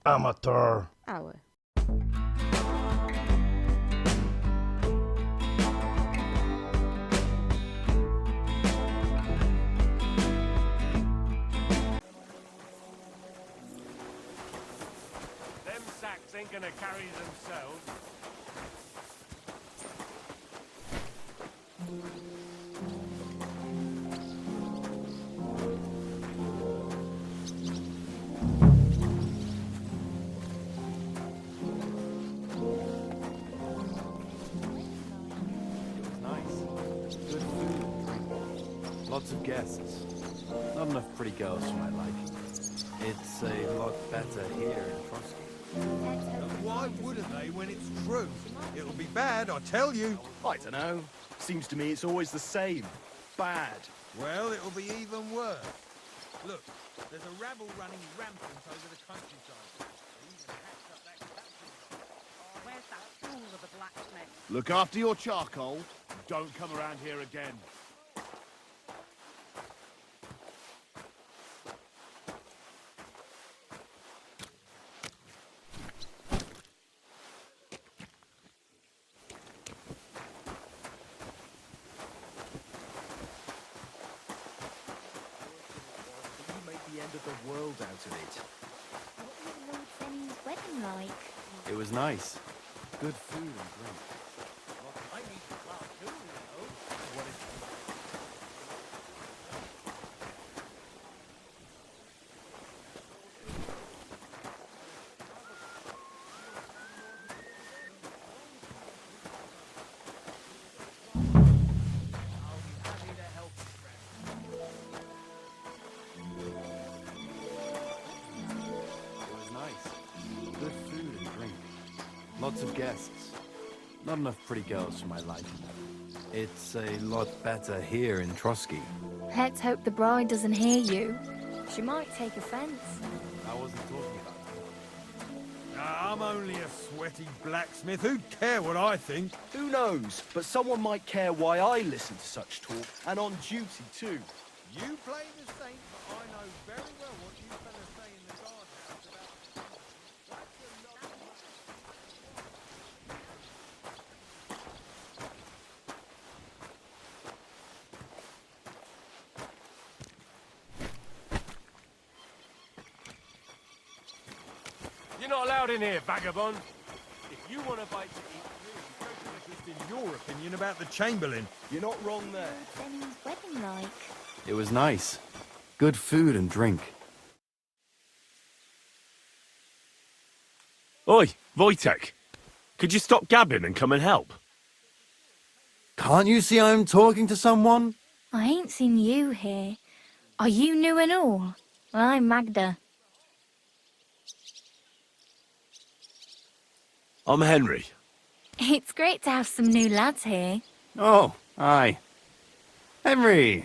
Amateur. Hour. Them sacks ain't gonna carry themselves. Lots of guests. Not enough pretty girls for my liking. It's a lot better here in Trotsky. Why wouldn't they when it's true? It'll be bad, I tell you. I don't know. Seems to me it's always the same. Bad. Well, it'll be even worse. Look, there's a rabble running rampant over the countryside. They even hacked up that captain. Where's that fool of a blacksmith? Look after your charcoal. Don't come around here again. Of the world out of it. What was Lord Semming's wedding like? It was nice. Good food and drink. I need the cartoon, you know. What is Good food and drink. Lots of guests. Not enough pretty girls for my liking. It's a lot better here in Trotsky. Let's hope the bride doesn't hear you. She might take offense. I wasn't talking about I'm only a sweaty blacksmith. Who'd care what I think? Who knows? But someone might care why I listen to such talk, and on duty too. You play the saint, but I know very well what you fellas say in the guardhouse about... You're not allowed in here, vagabond. If you want a bite to eat, Go to the in your opinion about the Chamberlain. You're not wrong there. What's Semming's wedding like? it was nice. Good food and drink. Oi, Wojtek. Could you stop gabbing and come and help? Can't you see I'm talking to someone? I ain't seen you here. Are you new and all? Well, I'm Magda. I'm Henry. It's great to have some new lads here. Oh, aye. Henry,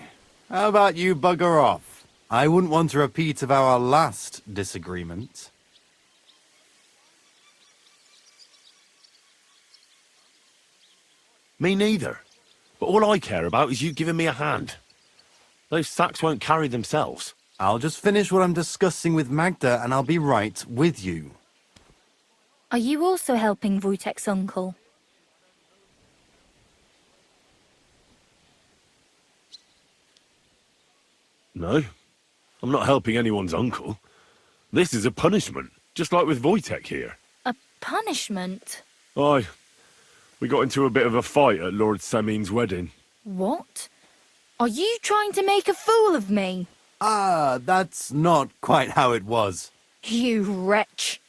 how about you bugger off? I wouldn't want a repeat of our last disagreement. Me neither. But all I care about is you giving me a hand. Those sacks won't carry themselves. I'll just finish what I'm discussing with Magda and I'll be right with you. Are you also helping Wojtek's uncle? No, I'm not helping anyone's uncle. This is a punishment, just like with Wojtek here. A punishment? Aye, we got into a bit of a fight at Lord Semming's wedding. What? Are you trying to make a fool of me? Ah, that's not quite how it was. You wretch.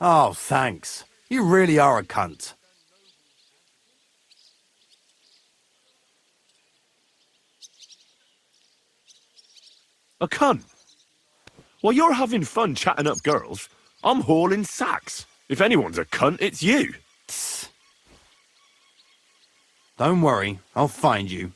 Oh, thanks. You really are a cunt. A cunt? While you're having fun chatting up girls, I'm hauling sacks. If anyone's a cunt, it's you. Don't worry, I'll find you.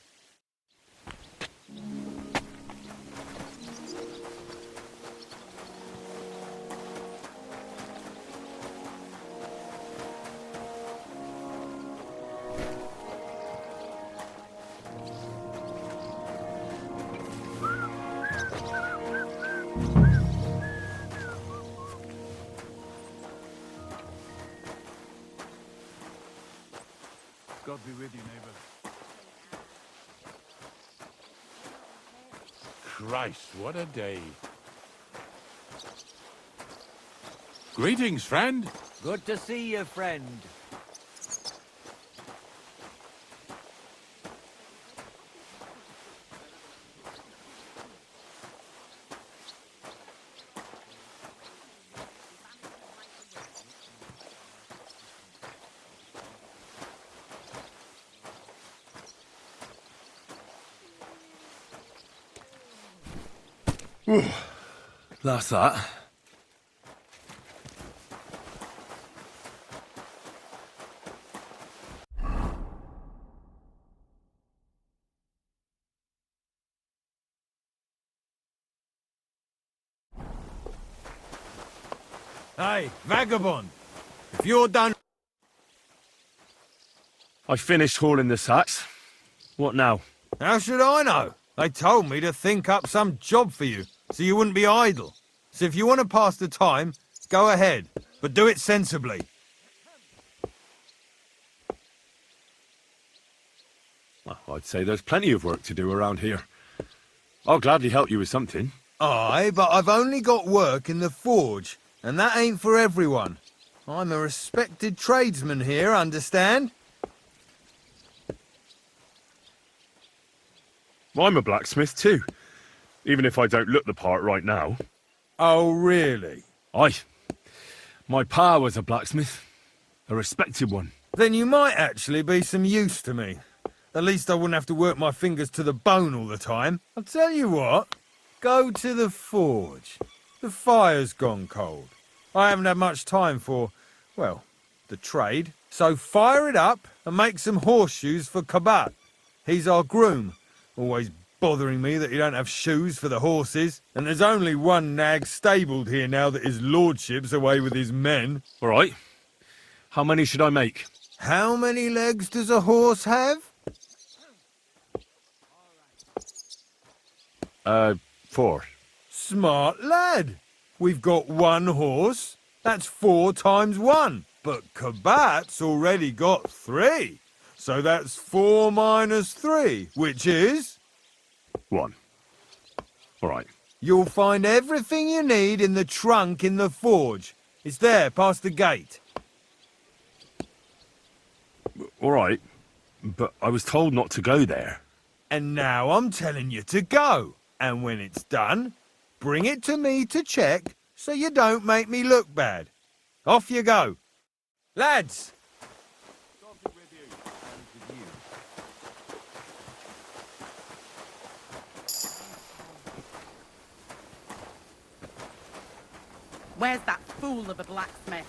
God be with you, neighbor. Christ, what a day. Greetings, friend. Good to see you, friend. That's that. Hey, vagabond! If you're done... I finished hauling the sacks. What now? How should I know? They told me to think up some job for you, so you wouldn't be idle. So if you want to pass the time, go ahead, but do it sensibly. Well, I'd say there's plenty of work to do around here. I'll gladly help you with something. Aye, but I've only got work in the forge, and that ain't for everyone. I'm a respected tradesman here, understand? I'm a blacksmith too, even if I don't look the part right now. Oh, really? Aye. My pa was a blacksmith. A respected one. Then you might actually be some use to me. At least I wouldn't have to work my fingers to the bone all the time. I'll tell you what. Go to the forge. The fire's gone cold. I haven't had much time for, well, the trade. So fire it up and make some horseshoes for Kabat. He's our groom. Always bothering me that you don't have shoes for the horses. And there's only one nag stabled here now that his lordship's away with his men. All right. How many should I make? How many legs does a horse have? 4. Smart lad. We've got one horse. That's 4 times 1. But Kabat's already got 3. So that's 4 minus 3, which is... 1. All right. You'll find everything you need in the trunk in the forge. It's there, past the gate. All right. But I was told not to go there. And now I'm telling you to go. And when it's done, bring it to me to check so you don't make me look bad. Off you go. Lads! Where's that fool of a blacksmith?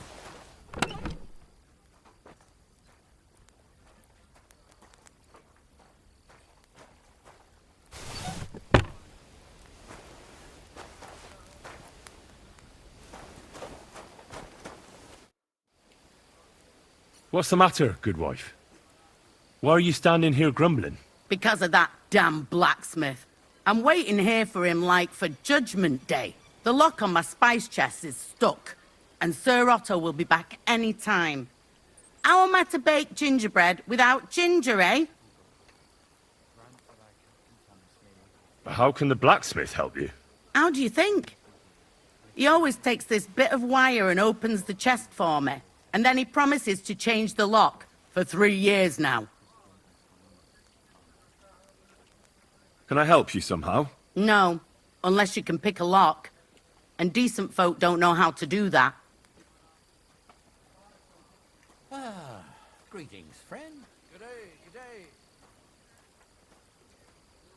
What's the matter, good wife? Why are you standing here grumbling? Because of that damn blacksmith. I'm waiting here for him like for Judgment Day. The lock on my spice chest is stuck, and Sir Otto will be back any time. How am I to bake gingerbread without ginger, eh? How can the blacksmith help you? How do you think? He always takes this bit of wire and opens the chest for me, and then he promises to change the lock for 3 years now. Can I help you somehow? No, unless you can pick a lock. And decent folk don't know how to do that. Greetings, friend. Good day.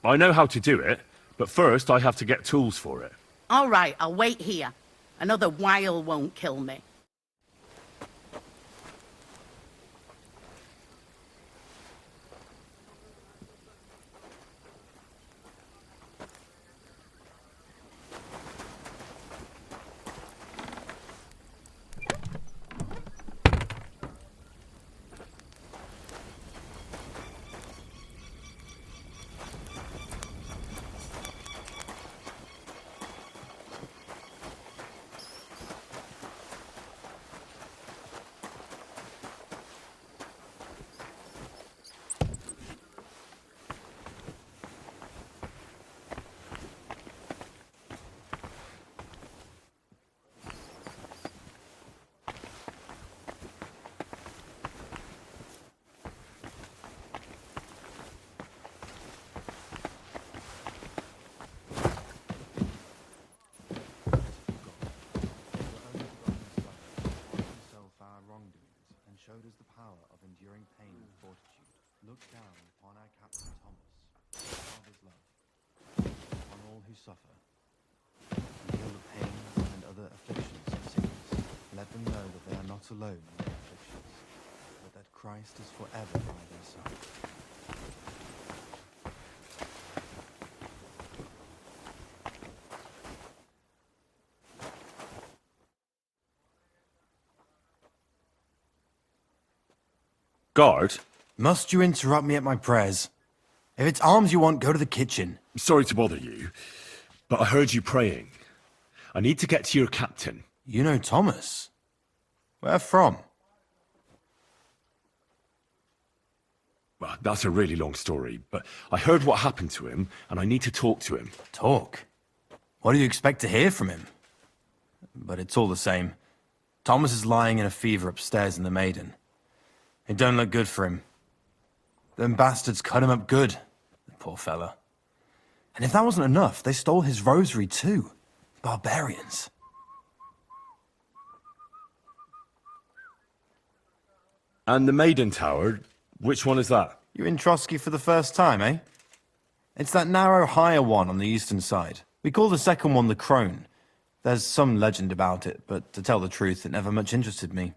I know how to do it, but first I have to get tools for it. All right, I'll wait here. Another while won't kill me. Look down upon our Captain Thomas, Father's love, on all who suffer. Heal the pains and other afflictions of sickness. Let them know that they are not alone in their afflictions, but that Christ is forever by their side. Guard, Must you interrupt me at my prayers? If it's alms you want, go to the kitchen. sorry to bother you, but I heard you praying. I need to get to your captain. You know Thomas? Where from? Well, that's a really long story, but I heard what happened to him, and I need to talk to him. Talk? What do you expect to hear from him? But it's all the same. Thomas is lying in a fever upstairs in the Maiden. It don't look good for him. Them bastards cut him up good, the poor fella. And if that wasn't enough, they stole his rosary too. Barbarians. And the Maiden Tower, which one is that? You're in Trotsky for the first time, eh? It's that narrow, higher one on the eastern side. We call the second one the Crone. There's some legend about it, but to tell the truth, it never much interested me.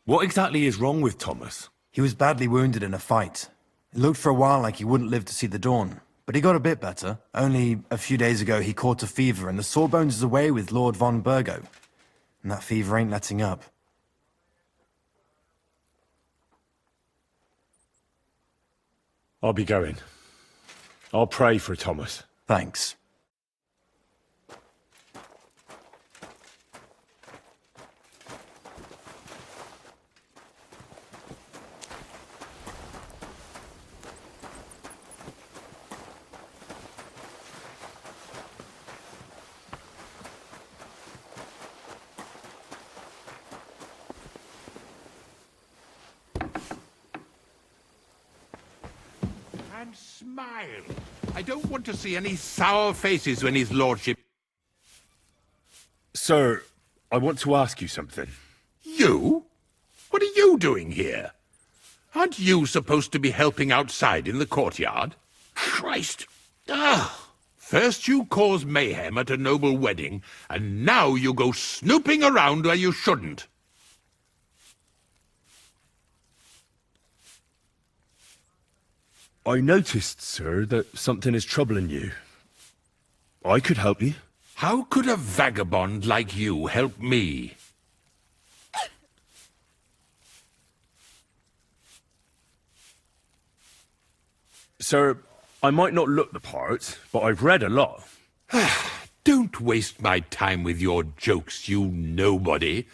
What exactly is wrong with Thomas? He was badly wounded in a fight. It looked for a while like he wouldn't live to see the dawn, but he got a bit better. Only a few days ago he caught a fever and the Sawbones is away with Lord von Burgo. And that fever ain't letting up. I'll be going. I'll pray for Thomas. Thanks. And smile. I don't want to see any sour faces when his lordship... Sir, I want to ask you something. You? What are you doing here? Aren't you supposed to be helping outside in the courtyard? Christ! Ah! First you cause mayhem at a noble wedding, and now you go snooping around where you shouldn't. I noticed, sir, that something is troubling you. I could help you. How could a vagabond like you help me? Sir, I might not look the part, but I've read a lot. Don't waste my time with your jokes, you nobody.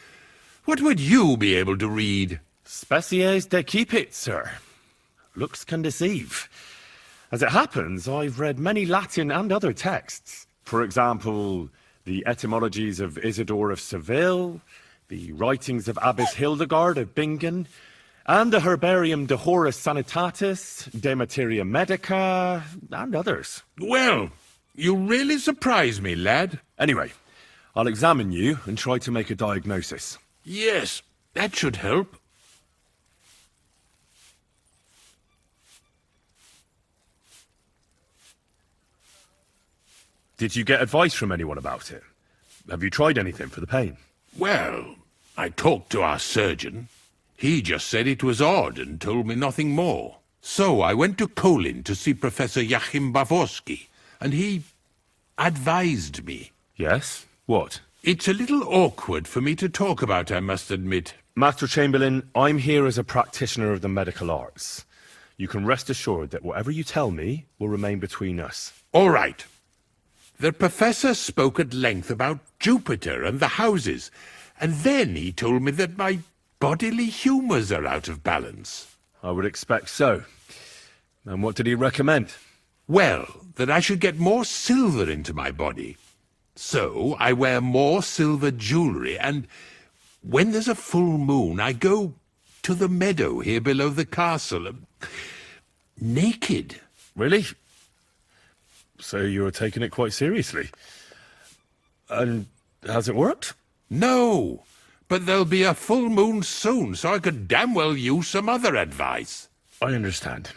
What would you be able to read? Species de keep it, sir. Looks can deceive. As it happens, I've read many Latin and other texts. For example, the etymologies of Isidore of Seville, the writings of Abbess Hildegard of Bingen, and the Herbarium de Horis Sanitatis, De Materia Medica, and others. Well, you really surprise me, lad. Anyway, I'll examine you and try to make a diagnosis. Yes, that should help. Did you get advice from anyone about it? Have you tried anything for the pain? Well, I talked to our surgeon. He just said it was odd and told me nothing more. So I went to Kolin to see Professor Joachim Bavorsky, and he advised me. Yes? What? It's a little awkward for me to talk about, I must admit. Master Chamberlain, I'm here as a practitioner of the medical arts. You can rest assured that whatever you tell me will remain between us. All right. The professor spoke at length about Jupiter and the houses, and then he told me that my bodily humours are out of balance. I would expect so. And what did he recommend? Well, that I should get more silver into my body. So I wear more silver jewellery, and when there's a full moon, I go to the meadow here below the castle, naked. Really? So you're taking it quite seriously. And has it worked? No, But there'll be a full moon soon, so I could damn well use some other advice. I understand.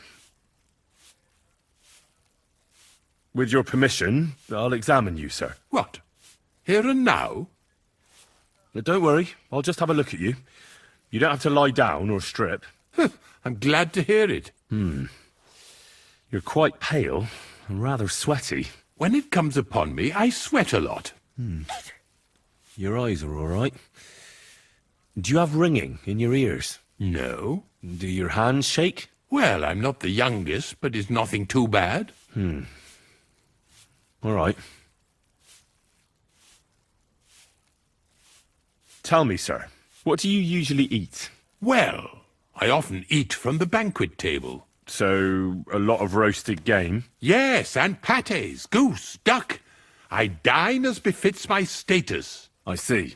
With your permission, I'll examine you, sir. What? Here and now? But don't worry, I'll just have a look at you. You don't have to lie down or strip. I'm glad to hear it. You're quite pale and rather sweaty. When it comes upon me, I sweat a lot. Your eyes are all right. Do you have ringing in your ears? No. Do your hands shake? Well, I'm not the youngest, but it's nothing too bad. All right. Tell me, sir, what do you usually eat? Well, I often eat from the banquet table. So, a lot of roasted game? Yes, and pâtés, goose, duck. I dine as befits my status. I see.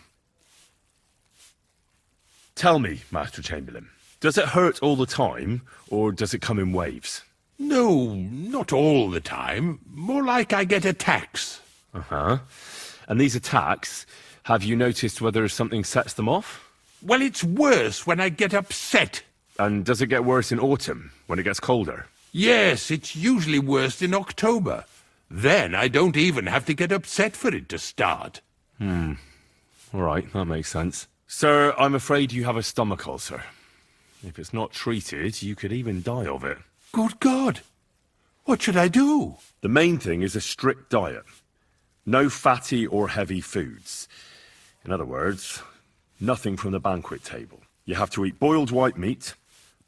Tell me, Master Chamberlain, does it hurt all the time, or does it come in waves? No, not all the time. More like I get attacks. Uh-huh. And these attacks, have you noticed whether something sets them off? Well, it's worse when I get upset. And does it get worse in autumn, when it gets colder? Yes, it's usually worst in October. Then I don't even have to get upset for it to start. All right, that makes sense. Sir, I'm afraid you have a stomach ulcer. If it's not treated, you could even die of it. Good God! What should I do? The main thing is a strict diet. No fatty or heavy foods. In other words, nothing from the banquet table. You have to eat boiled white meat,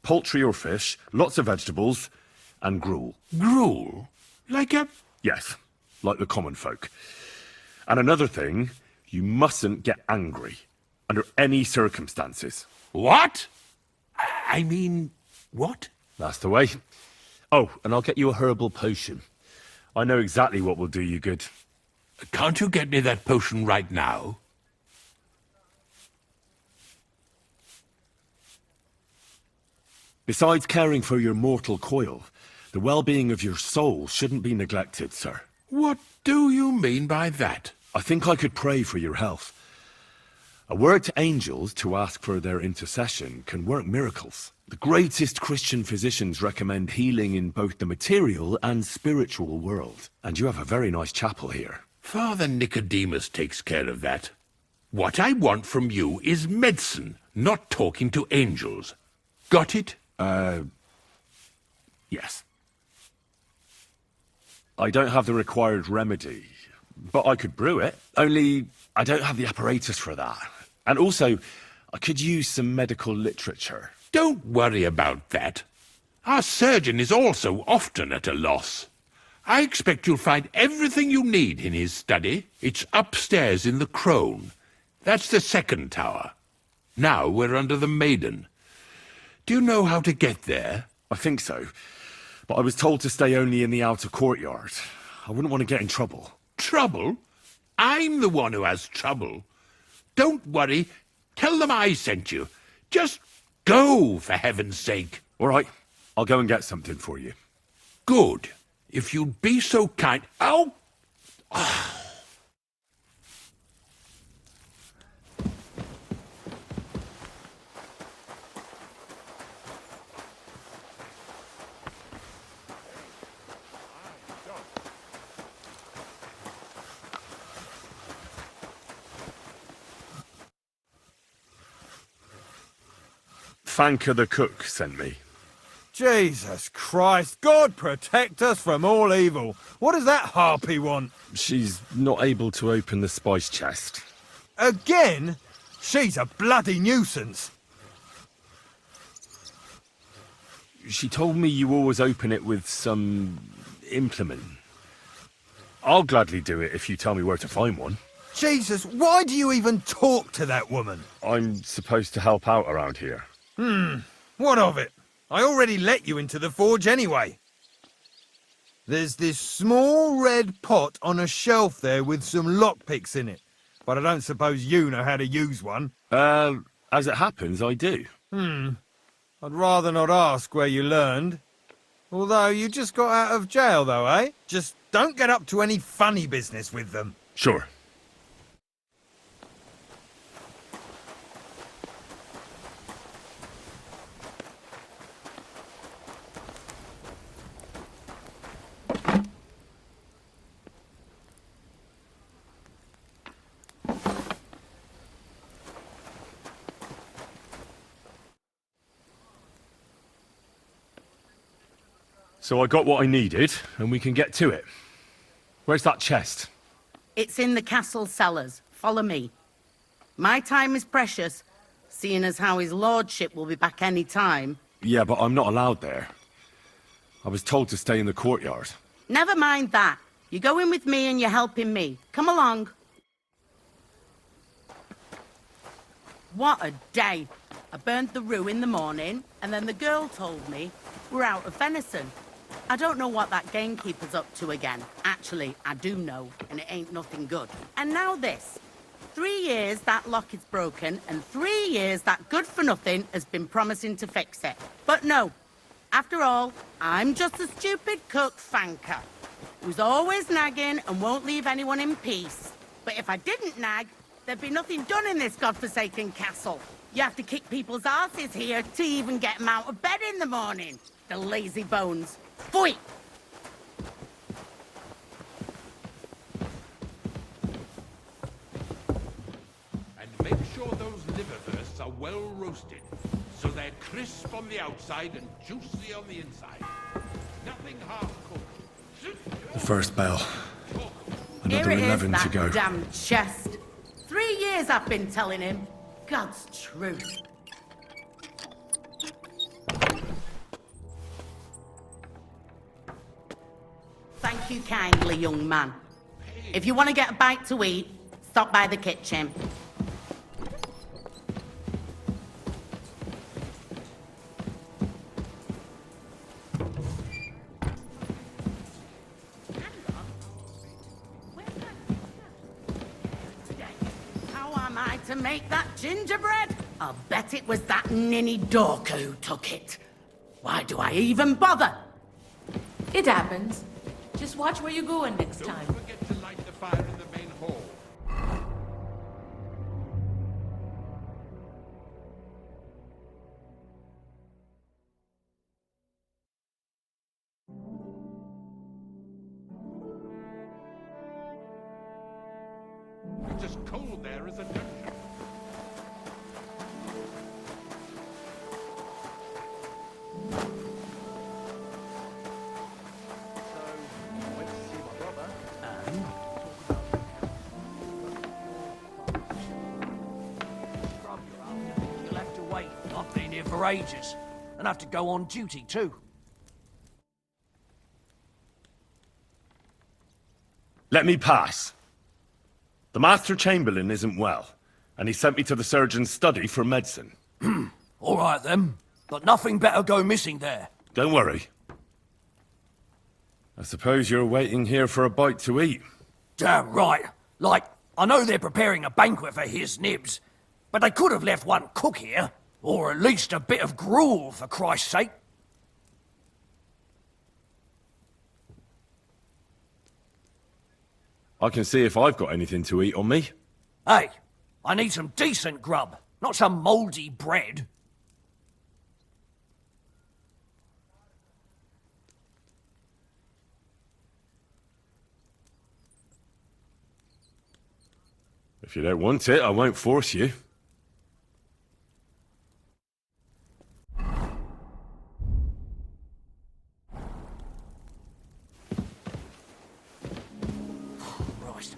poultry or fish, lots of vegetables, and gruel. Gruel? Like a... Yes, like the common folk. And another thing, you mustn't get angry, under any circumstances. What? I mean, what? That's the way. Oh, and I'll get you a herbal potion. I know exactly what will do you good. Can't you get me that potion right now? Besides caring for your mortal coil, the well-being of your soul shouldn't be neglected, sir. What do you mean by that? I think I could pray for your health. A word to angels to ask for their intercession can work miracles. The greatest Christian physicians recommend healing in both the material and spiritual world. And you have a very nice chapel here. Father Nicodemus takes care of that. What I want from you is medicine, not talking to angels. Got it? Yes. I don't have the required remedy, but I could brew it. Only, I don't have the apparatus for that. And also, I could use some medical literature. Don't worry about that. Our surgeon is also often at a loss. I expect you'll find everything you need in his study. It's upstairs in the Crone. That's the second tower. Now we're under the Maiden. Do you know how to get there? I think so. But I was told to stay only in the outer courtyard. I wouldn't want to get in trouble. Trouble? I'm the one who has trouble. Don't worry. Tell them I sent you. Just go, for heaven's sake. All right. I'll go and get something for you. Good. If you'd be so kind... Ow! Fanker the cook sent me. Jesus Christ, God protect us from all evil. What does that harpy want? She's not able to open the spice chest. Again? She's a bloody nuisance. She told me you always open it with some implement. I'll gladly do it if you tell me where to find one. Jesus, why do you even talk to that woman? I'm supposed to help out around here. What of it? I already let you into the forge anyway. There's this small red pot on a shelf there with some lockpicks in it. But I don't suppose you know how to use one. As it happens, I do. I'd rather not ask where you learned. Although you just got out of jail though, eh? Just don't get up to any funny business with them. Sure. So I got what I needed, and we can get to it. Where's that chest? It's in the castle cellars. Follow me. My time is precious, seeing as how his lordship will be back any time. Yeah, but I'm not allowed there. I was told to stay in the courtyard. Never mind that. You're going with me and you're helping me. Come along. What a day. I burnt the rue in the morning, and then the girl told me we're out of venison. I don't know what that gamekeeper's up to again. Actually, I do know, and it ain't nothing good. And now this. 3 years that lock is broken, and 3 years that good-for-nothing has been promising to fix it. But no. After all, I'm just a stupid cook fanker who's always nagging and won't leave anyone in peace. But if I didn't nag, there'd be nothing done in this godforsaken castle. You have to kick people's asses here to even get them out of bed in the morning. The lazy bones. Pfui! And make sure those liverwursts are well roasted, so they're crisp on the outside and juicy on the inside. Nothing half-cooked. The first bell. Here Another it is, 11 to that go. damn chest. 3 years I've been telling him. God's truth. Thank you kindly, young man. If you want to get a bite to eat, stop by the kitchen. How am I to make that gingerbread? I'll bet it was that ninny Dorker who took it. Why do I even bother? It happens. Just watch where you're going next time. Don't forget to light the fire in the main hall. It's as cold there as a dungeon. You'll have to wait. I've been here for ages. And have to go on duty too. Let me pass. The Master Chamberlain isn't well, and he sent me to the surgeon's study for medicine. All right then. But nothing better go missing there. Don't worry. I suppose you're waiting here for a bite to eat. Damn right. Like, I know they're preparing a banquet for his nibs, but they could have left one cook here. Or at least a bit of gruel, for Christ's sake. I can see if I've got anything to eat on me. Hey, I need some decent grub, not some mouldy bread. If you don't want it, I won't force you. Christ.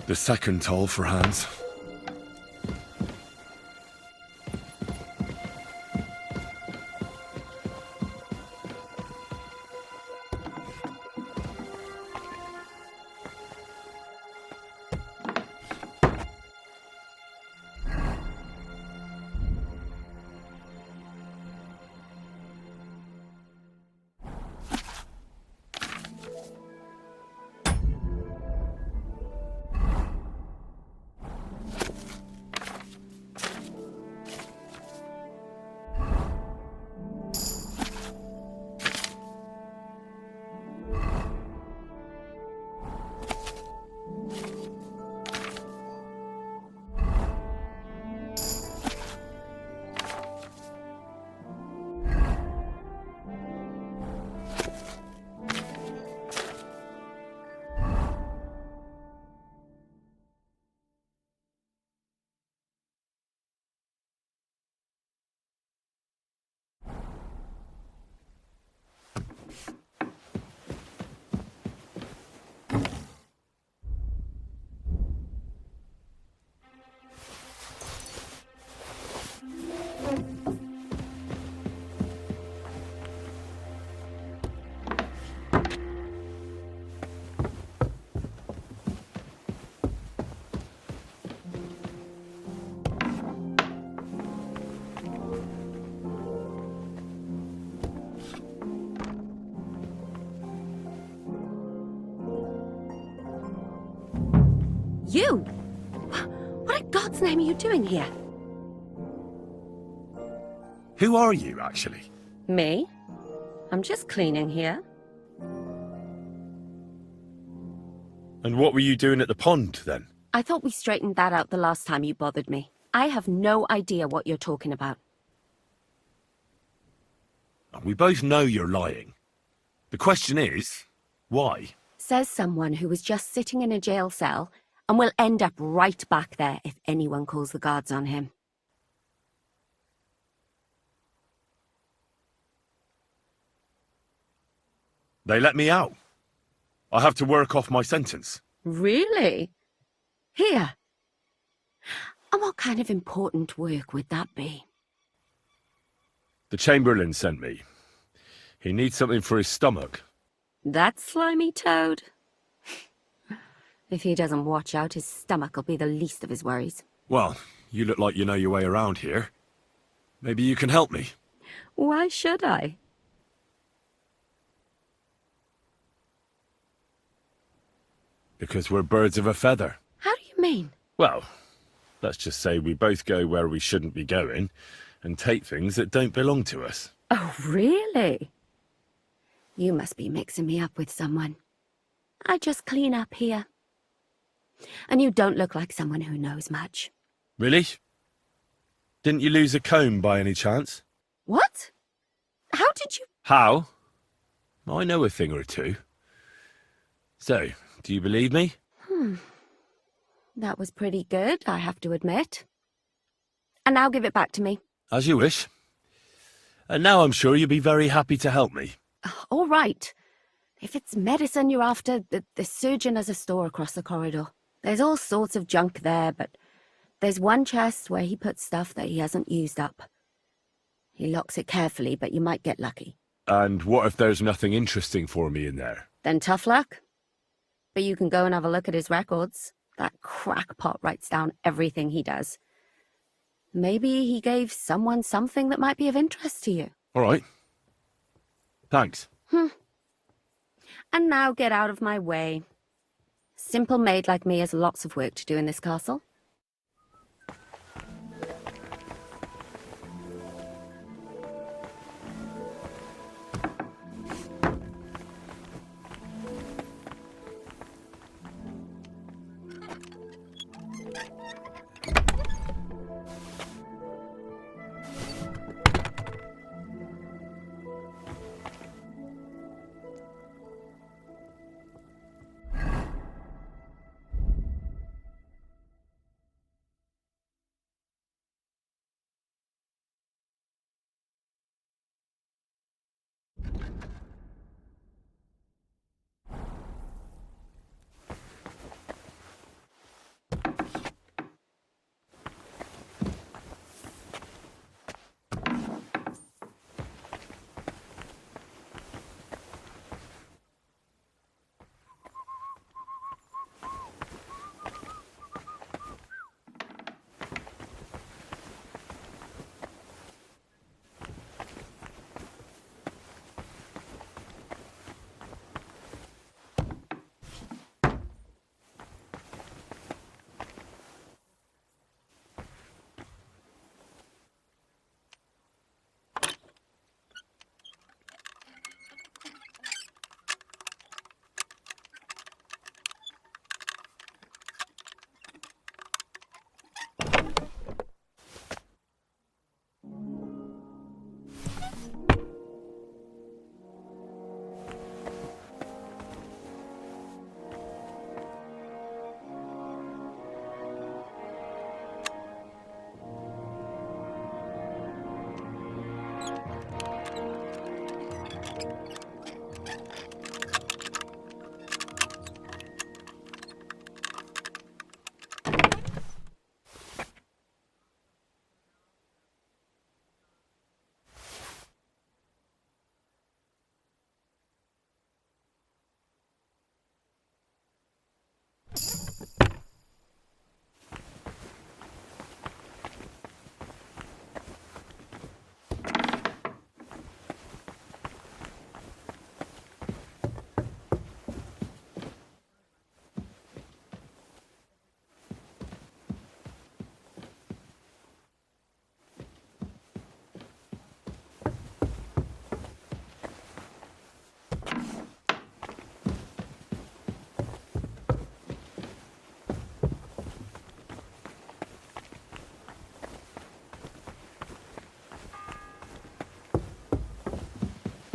The second toll for Hans. You? What in God's name are you doing here? Who are you, actually? Me? I'm just cleaning here. And what were you doing at the pond, then? I thought we straightened that out the last time you bothered me. I have no idea what you're talking about. We both know you're lying. The question is, why? Says someone who was just sitting in a jail cell and will end up right back there if anyone calls the guards on him. They let me out. I have to work off my sentence. Really? Here? And what kind of important work would that be? The Chamberlain sent me. He needs something for his stomach. That slimy toad? If he doesn't watch out, his stomach will be the least of his worries. Well, you look like you know your way around here. Maybe you can help me. Why should I? Because we're birds of a feather. How do you mean? Well, let's just say we both go where we shouldn't be going and take things that don't belong to us. Oh, really? You must be mixing me up with someone. I just clean up here. And you don't look like someone who knows much. Really? Didn't you lose a comb by any chance? What? How did you... How? I know a thing or two. So, do you believe me? That was pretty good, I have to admit. And now give it back to me. As you wish. And now I'm sure you'll be very happy to help me. All right. If it's medicine you're after, the surgeon has a store across the corridor. There's all sorts of junk there, but there's one chest where he puts stuff that he hasn't used up. He locks it carefully, but you might get lucky. And what if there's nothing interesting for me in there? Then tough luck. But you can go and have a look at his records. That crackpot writes down everything he does. Maybe he gave someone something that might be of interest to you. All right. Thanks. And now get out of my way. Simple maid like me has lots of work to do in this castle.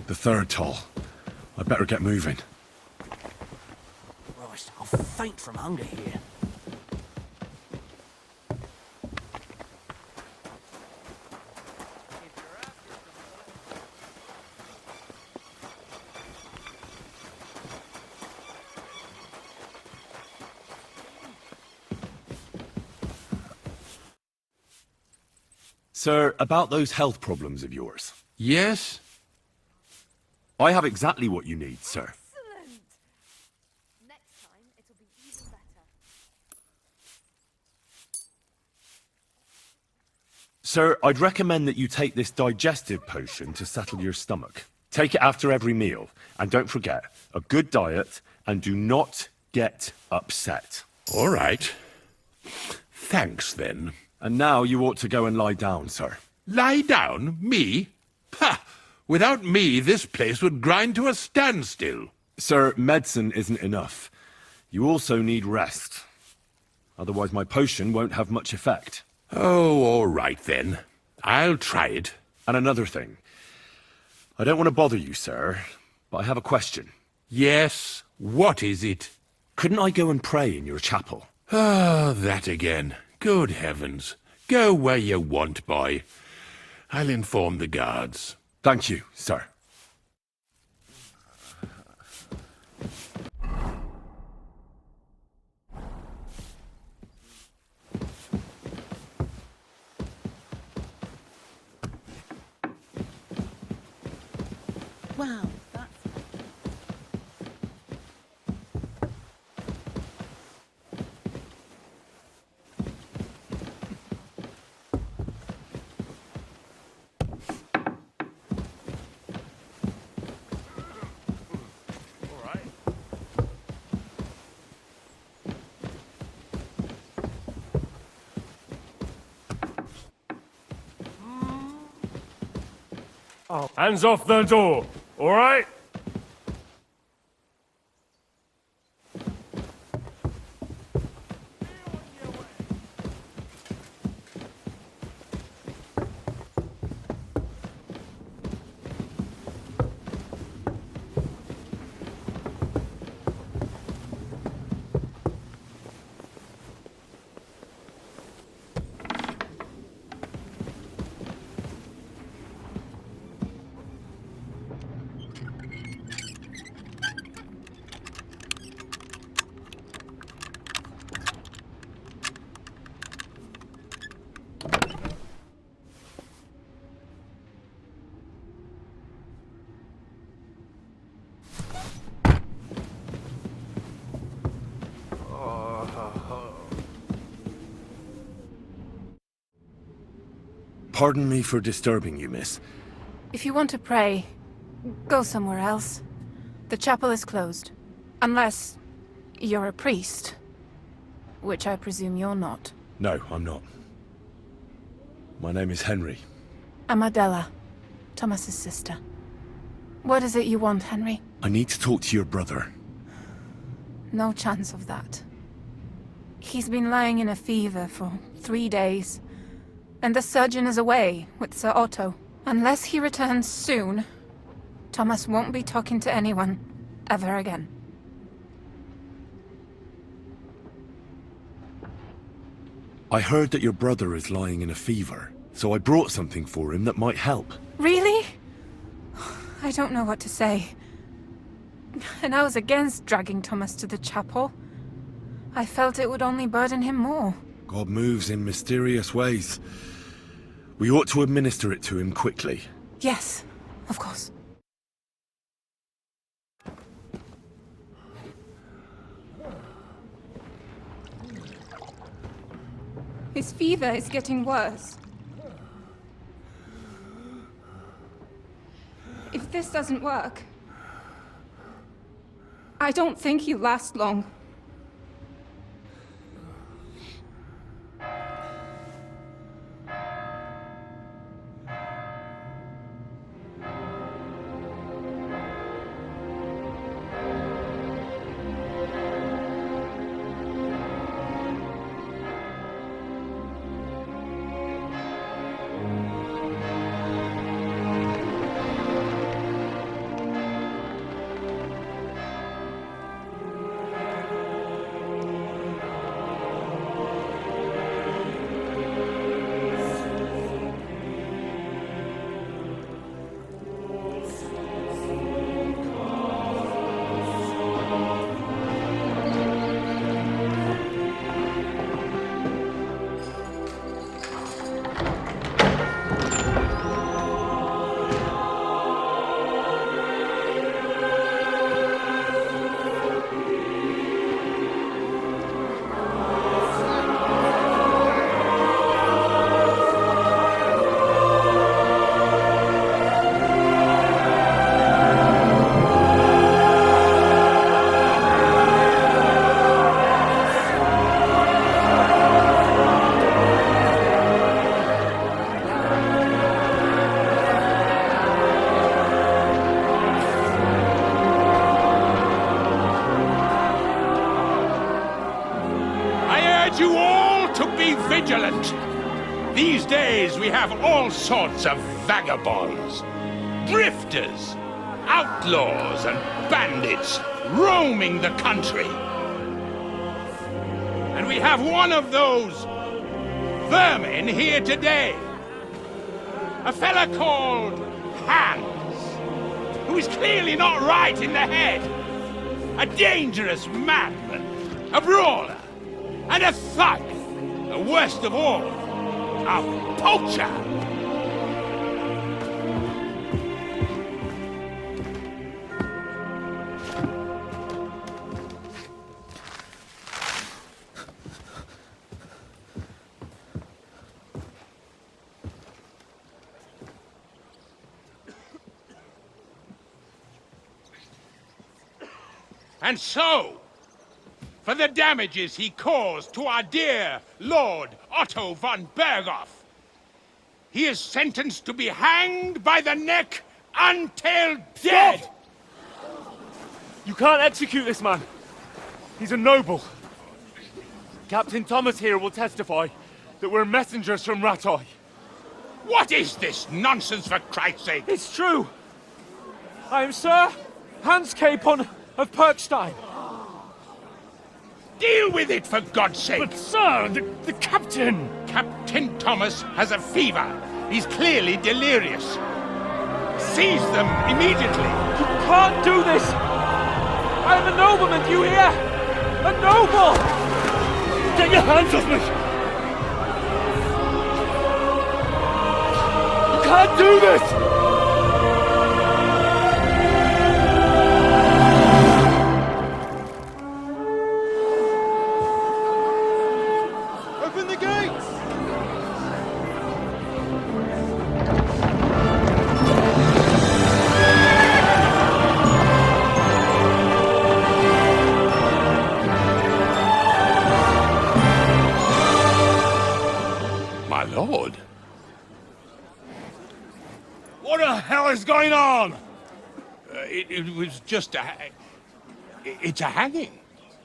The third toll. I'd better get moving. Christ, I'll faint from hunger here. Sir, about those health problems of yours. Yes? I have exactly what you need, sir. Excellent! Next time, it'll be even better. Sir, I'd recommend that you take this digestive potion to settle your stomach. Take it after every meal. And don't forget, a good diet, and do not get upset. All right. Thanks, then. And now you ought to go and lie down, sir. Lie down? Me? Ha! Without me, this place would grind to a standstill. Sir, medicine isn't enough. You also need rest. Otherwise my potion won't have much effect. Oh, all right, then. I'll try it. And another thing. I don't want to bother you, sir, but I have a question. Yes? What is it? Couldn't I go and pray in your chapel? Ah, that again. Good heavens. Go where you want, boy. I'll inform the guards. Thank you, sir. Wow, that's... Hands off the door, all right? Pardon me for disturbing you, miss. If you want to pray, go somewhere else. The chapel is closed. Unless you're a priest. Which I presume you're not. No, I'm not. My name is Henry. I'm Adela, Thomas's sister. What is it you want, Henry? I need to talk to your brother. No chance of that. He's been lying in a fever for 3 days. And the surgeon is away with Sir Otto. Unless he returns soon, Thomas won't be talking to anyone ever again. I heard that your brother is lying in a fever, so I brought something for him that might help. Really? I don't know what to say. And I was against dragging Thomas to the chapel. I felt it would only burden him more. God moves in mysterious ways. We ought to administer it to him quickly. Yes, of course. His fever is getting worse. If this doesn't work, I don't think he'll last long. These days we have all sorts of vagabonds, drifters, outlaws and bandits roaming the country. And we have one of those vermin here today. A fella called Hans, who is clearly not right in the head. A dangerous madman, a brawler, and a thug. The worst of all, a poacher. And so, for the damages he caused to our dear Lord Otto von Berghoff, he is sentenced to be hanged by the neck until dead! Stop! You can't execute this man. He's a noble. Captain Thomas here will testify that we're messengers from Ratoi. What is this nonsense, for Christ's sake? It's true. I am Sir Hans Capon of Perkstein. Deal with it, for God's sake! But sir, the captain! Captain Thomas has a fever. He's clearly delirious. Seize them immediately! You can't do this! I am a nobleman, do you hear? A noble! Get your hands off me! You can't do this! Open the gates! My lord. What the hell is going on? It was just a... It's a hanging.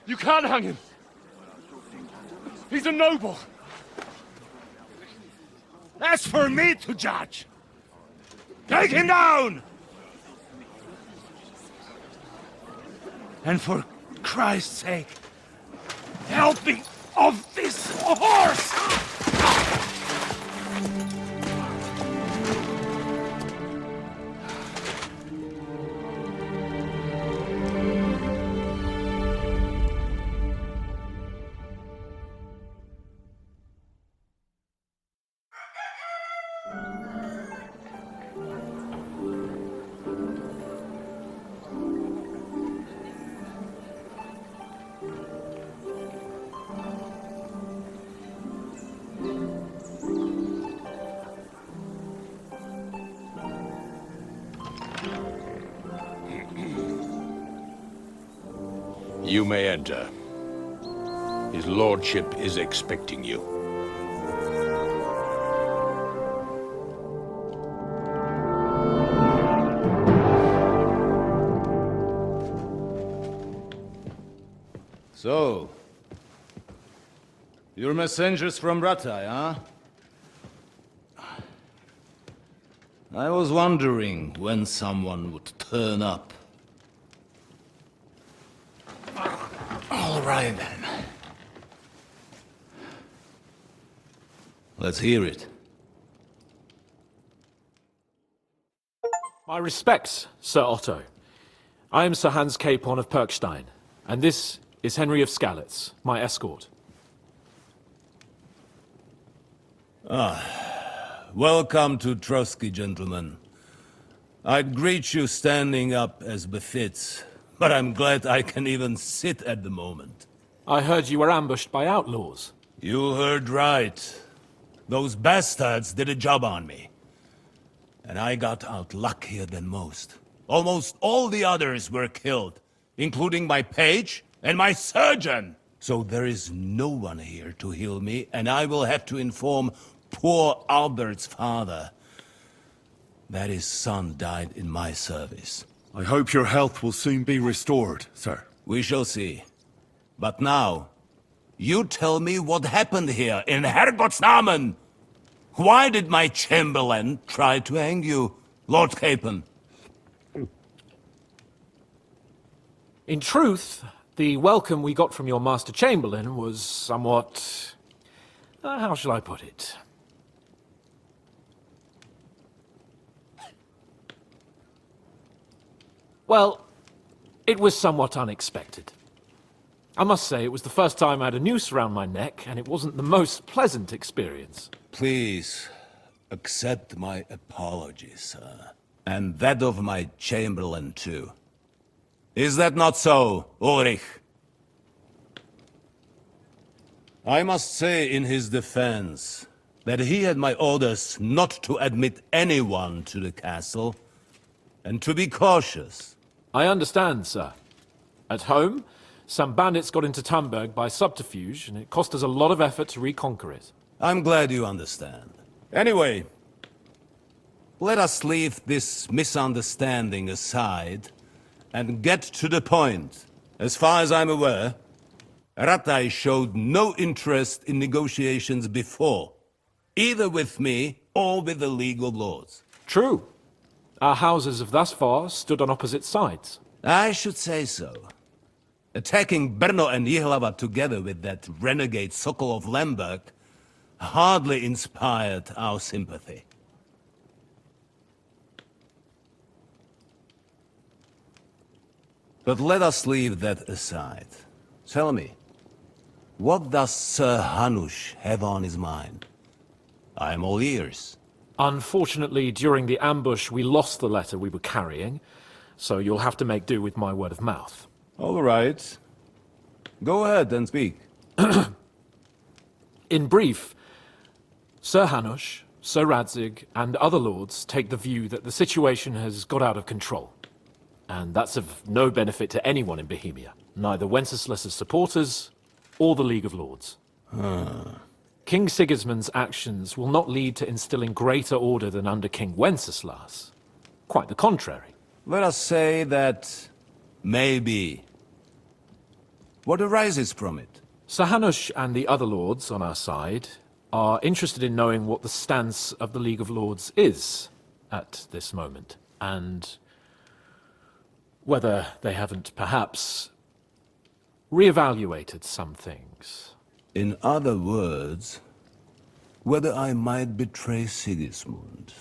You can't hang him. He's a noble. That's for me to judge! Take him down! And for Christ's sake, help me off this horse! You may enter. His lordship is expecting you. So, you're messengers from Ratai, huh? I was wondering when someone would turn up. All right, then. Let's hear it. My respects, Sir Otto. I am Sir Hans Capon of Perkstein, and this is Henry of Skalitz, my escort. Welcome to Trotsky, gentlemen. I'd greet you standing up as befits, but I'm glad I can even sit at the moment. I heard you were ambushed by outlaws. You heard right. Those bastards did a job on me. And I got out luckier than most. Almost all the others were killed, including my page and my surgeon. So there is no one here to heal me, and I will have to inform poor Albert's father that his son died in my service. I hope your health will soon be restored, sir. We shall see. But now, you tell me what happened here in Herrgottsnamen. Why did my chamberlain try to hang you, Lord Capon? In truth, the welcome we got from your Master Chamberlain was somewhat... how shall I put it? Well, it was somewhat unexpected. I must say, it was the first time I had a noose around my neck, and it wasn't the most pleasant experience. Please, accept my apologies, sir. And that of my chamberlain, too. Is that not so, Ulrich? I must say in his defense that he had my orders not to admit anyone to the castle, and to be cautious. I understand, sir. At home, some bandits got into Tamberg by subterfuge, and it cost us a lot of effort to reconquer it. I'm glad you understand. Anyway, let us leave this misunderstanding aside and get to the point. As far as I'm aware, Ratai showed no interest in negotiations before, either with me or with the League of Lords. True. Our houses have thus far stood on opposite sides. I should say so. Attacking Brno and Jihlava together with that renegade Sokol of Lemberg hardly inspired our sympathy. But let us leave that aside. Tell me, what does Sir Hanush have on his mind? I am all ears. Unfortunately, during the ambush, we lost the letter we were carrying, so you'll have to make do with my word of mouth. All right. Go ahead and speak. In brief, Sir Hanush, Sir Radzig, and other lords take the view that the situation has got out of control. And that's of no benefit to anyone in Bohemia, neither Wenceslas's supporters or the League of Lords. King Sigismund's actions will not lead to instilling greater order than under King Wenceslas. Quite the contrary. Let us say that maybe. What arises from it? Sir Hanush and the other lords on our side are interested in knowing what the stance of the League of Lords is at this moment, and whether they haven't perhaps reevaluated some things. In other words, whether I might betray Sigismund.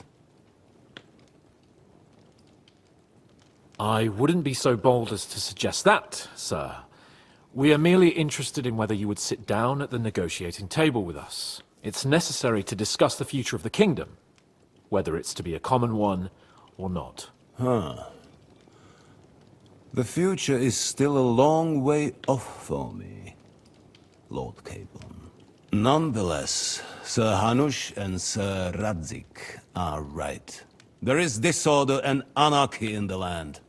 I wouldn't be so bold as to suggest that, sir. We are merely interested in whether you would sit down at the negotiating table with us. It's necessary to discuss the future of the kingdom, whether it's to be a common one or not. The future is still a long way off for me, Lord Capon. Nonetheless, Sir Hanush and Sir Radzig are right. There is disorder and anarchy in the land.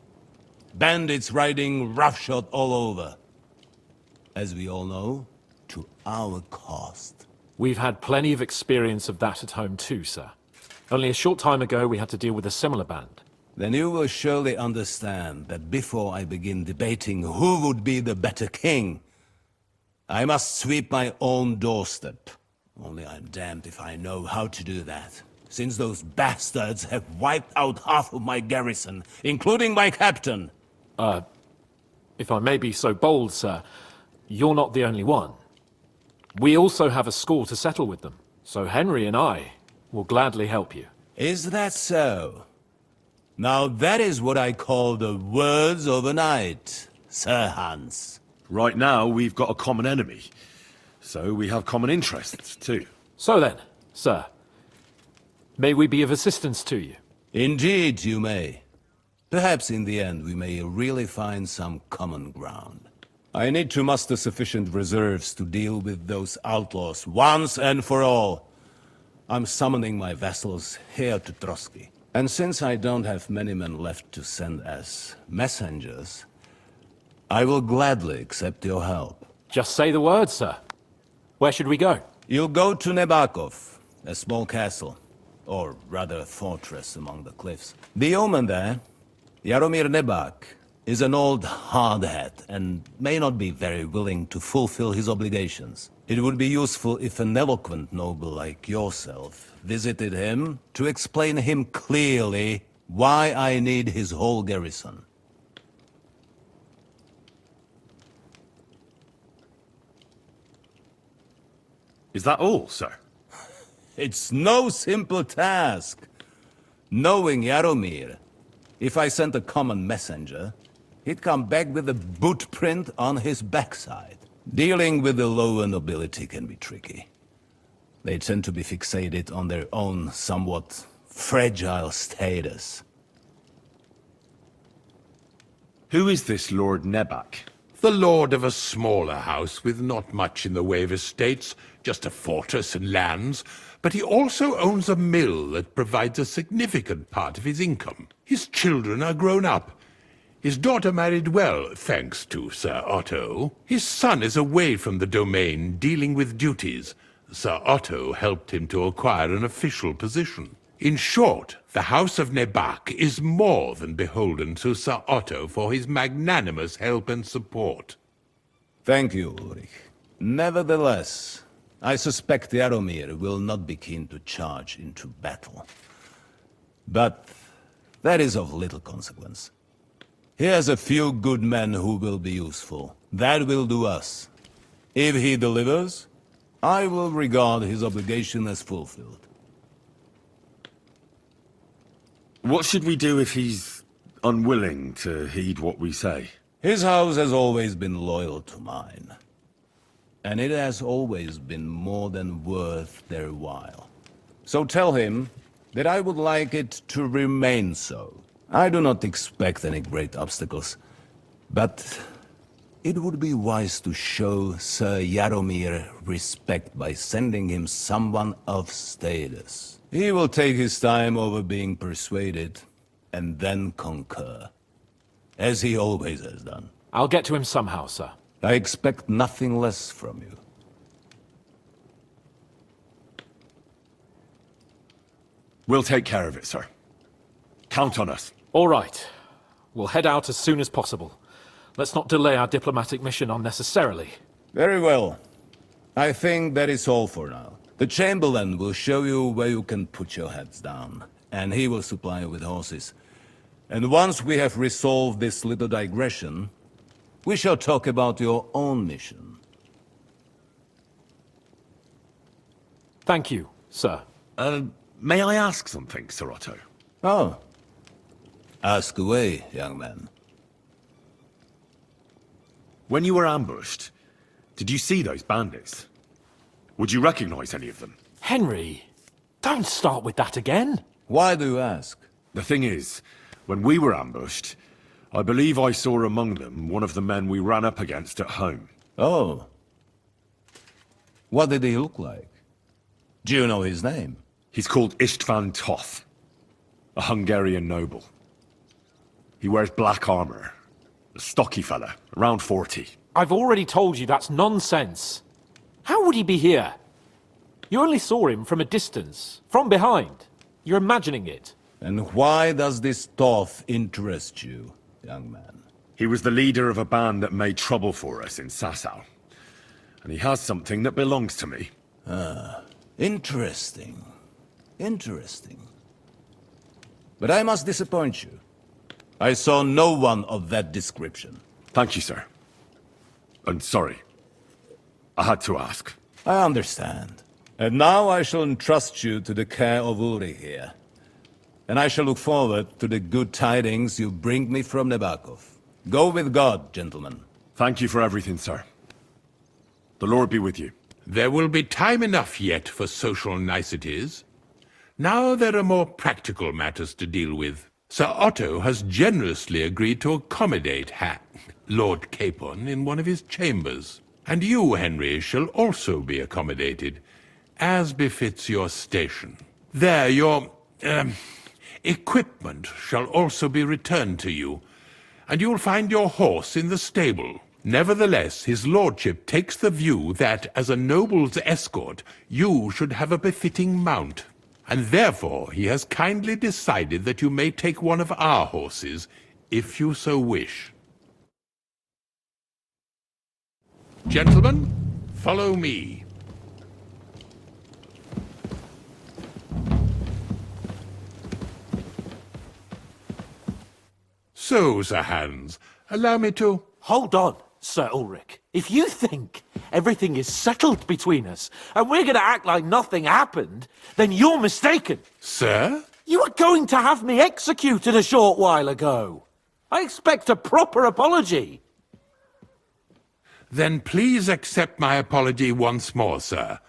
Bandits riding roughshod all over. As we all know, to our cost. We've had plenty of experience of that at home too, sir. Only a short time ago we had to deal with a similar band. Then you will surely understand that before I begin debating who would be the better king, I must sweep my own doorstep. Only I'm damned if I know how to do that, since those bastards have wiped out half of my garrison, including my captain. If I may be so bold, sir, you're not the only one. We also have a score to settle with them, so Henry and I will gladly help you. Is that so? Now that is what I call the words of a knight, Sir Hans. Right now, we've got a common enemy, so we have common interests, too. So then, sir, may we be of assistance to you? Indeed, you may. Perhaps in the end we may really find some common ground. I need to muster sufficient reserves to deal with those outlaws once and for all. I'm summoning my vassals here to Trotsky. And since I don't have many men left to send as messengers, I will gladly accept your help. Just say the word, sir. Where should we go? You'll go to Nebakov, a small castle, or rather a fortress among the cliffs. The yeoman there, Jaromir Nebak, is an old hardhat and may not be very willing to fulfill his obligations. It would be useful if an eloquent noble like yourself visited him to explain him clearly why I need his whole garrison. Is that all, sir? It's no simple task. Knowing Jaromir, if I sent a common messenger, he'd come back with a boot print on his backside. Dealing with the lower nobility can be tricky. They tend to be fixated on their own somewhat fragile status. Who is this Lord Nebak? The lord of a smaller house with not much in the way of estates, just a fortress and lands, but he also owns a mill that provides a significant part of his income. His children are grown up. His daughter married well, thanks to Sir Otto. His son is away from the domain, dealing with duties. Sir Otto helped him to acquire an official position. In short, the House of Nebak is more than beholden to Sir Otto for his magnanimous help and support. Thank you, Ulrich. Nevertheless, I suspect Jaromir will not be keen to charge into battle. But that is of little consequence. He has a few good men who will be useful. That will do us. If he delivers, I will regard his obligation as fulfilled. What should we do if he's unwilling to heed what we say? His house has always been loyal to mine. And it has always been more than worth their while. So tell him that I would like it to remain so. I do not expect any great obstacles, but it would be wise to show Sir Jaromir respect by sending him someone of status. He will take his time over being persuaded, and then concur, as he always has done. I'll get to him somehow, sir. I expect nothing less from you. We'll take care of it, sir. Count on us. All right. We'll head out as soon as possible. Let's not delay our diplomatic mission unnecessarily. Very well. I think that is all for now. The Chamberlain will show you where you can put your heads down, and he will supply you with horses. And once we have resolved this little digression, we shall talk about your own mission. Thank you, sir. May I ask something, Sir Otto? Oh. Ask away, young man. When you were ambushed, did you see those bandits? Would you recognize any of them? Henry, don't start with that again. Why do you ask? The thing is, when we were ambushed, I believe I saw among them one of the men we ran up against at home. Oh. What did he look like? Do you know his name? He's called Istvan Toth, a Hungarian noble. He wears black armor. A stocky fella, around 40. I've already told you that's nonsense. How would he be here? You only saw him from a distance, from behind. You're imagining it. And why does this Toth interest you, young man? He was the leader of a band that made trouble for us in Sasau. And he has something that belongs to me. Ah, interesting. Interesting. But I must disappoint you. I saw no one of that description. Thank you, sir. And sorry. I had to ask. I understand. And now I shall entrust you to the care of Uri here. And I shall look forward to the good tidings you bring me from Nebakov. Go with God, gentlemen. Thank you for everything, sir. The Lord be with you. There will be time enough yet for social niceties. Now there are more practical matters to deal with. Sir Otto has generously agreed to accommodate Lord Capon in one of his chambers. And you, Henry, shall also be accommodated, as befits your station. There, your equipment shall also be returned to you, and you'll find your horse in the stable. Nevertheless, his lordship takes the view that, as a noble's escort, you should have a befitting mount. And therefore he has kindly decided that you may take one of our horses, if you so wish. Gentlemen, follow me. So, Sir Hans, allow me to... Hold on, Sir Ulrich. If you think everything is settled between us, and we're going to act like nothing happened, then you're mistaken. Sir? You were going to have me executed a short while ago. I expect a proper apology. Then please accept my apology once more, sir.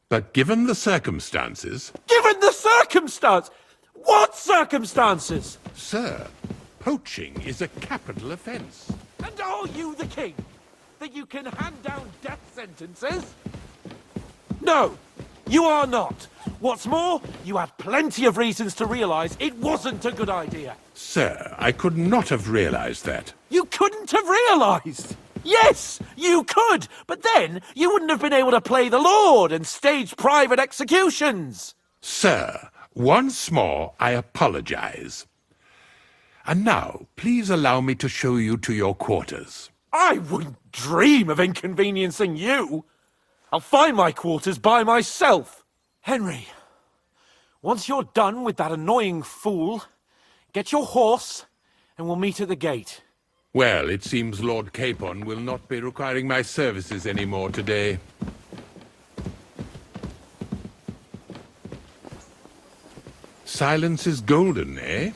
But given the circumstances... Given the circumstance? What circumstances? Sir, poaching is a capital offence. And are you the king? That you can hand down death sentences? No! You are not. What's more, you had plenty of reasons to realize it wasn't a good idea. Sir, I could not have realized that. You couldn't have realized! Yes, you could, but then you wouldn't have been able to play the Lord and stage private executions. Sir, once more I apologize. And now, please allow me to show you to your quarters. I wouldn't dream of inconveniencing you. I'll find my quarters by myself. Henry, once you're done with that annoying fool, get your horse and we'll meet at the gate. Well, it seems Lord Capon will not be requiring my services anymore today. Silence is golden, eh?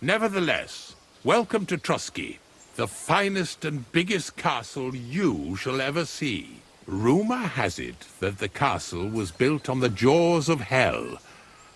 Nevertheless, welcome to Trusky, the finest and biggest castle you shall ever see. Rumor has it that the castle was built on the jaws of hell,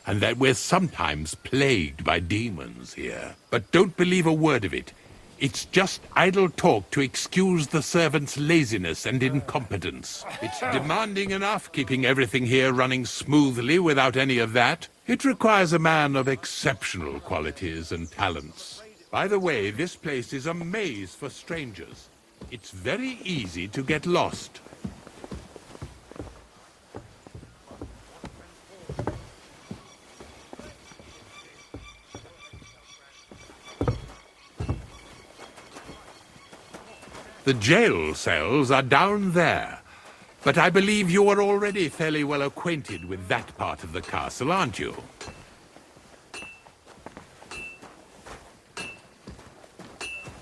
and that we're sometimes plagued by demons here. But don't believe a word of it. It's just idle talk to excuse the servants' laziness and incompetence. It's demanding enough keeping everything here running smoothly without any of that. It requires a man of exceptional qualities and talents. By the way, this place is a maze for strangers. It's very easy to get lost. The jail cells are down there, but I believe you are already fairly well acquainted with that part of the castle, aren't you?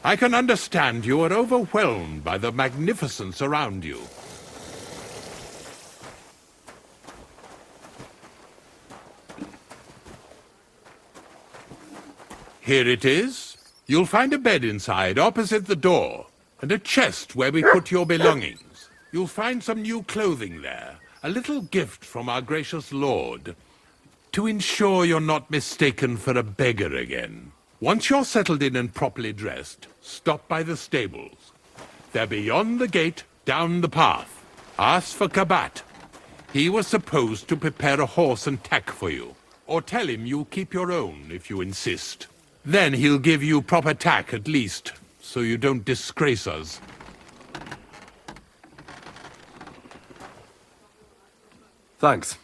I can understand you are overwhelmed by the magnificence around you. Here it is. You'll find a bed inside, opposite the door, and a chest where we put your belongings. You'll find some new clothing there, a little gift from our gracious lord, to ensure you're not mistaken for a beggar again. Once you're settled in and properly dressed, stop by the stables. They're beyond the gate, down the path. Ask for Kabat. He was supposed to prepare a horse and tack for you. Or tell him you'll keep your own if you insist. Then he'll give you proper tack at least, so you don't disgrace us. Thanks.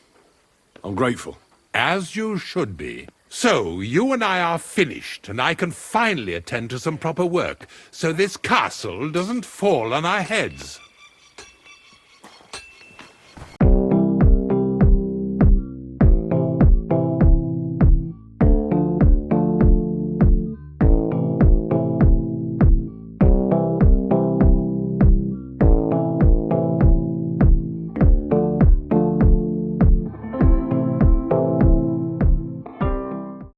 I'm grateful. As you should be. So, you and I are finished, and I can finally attend to some proper work, so this castle doesn't fall on our heads.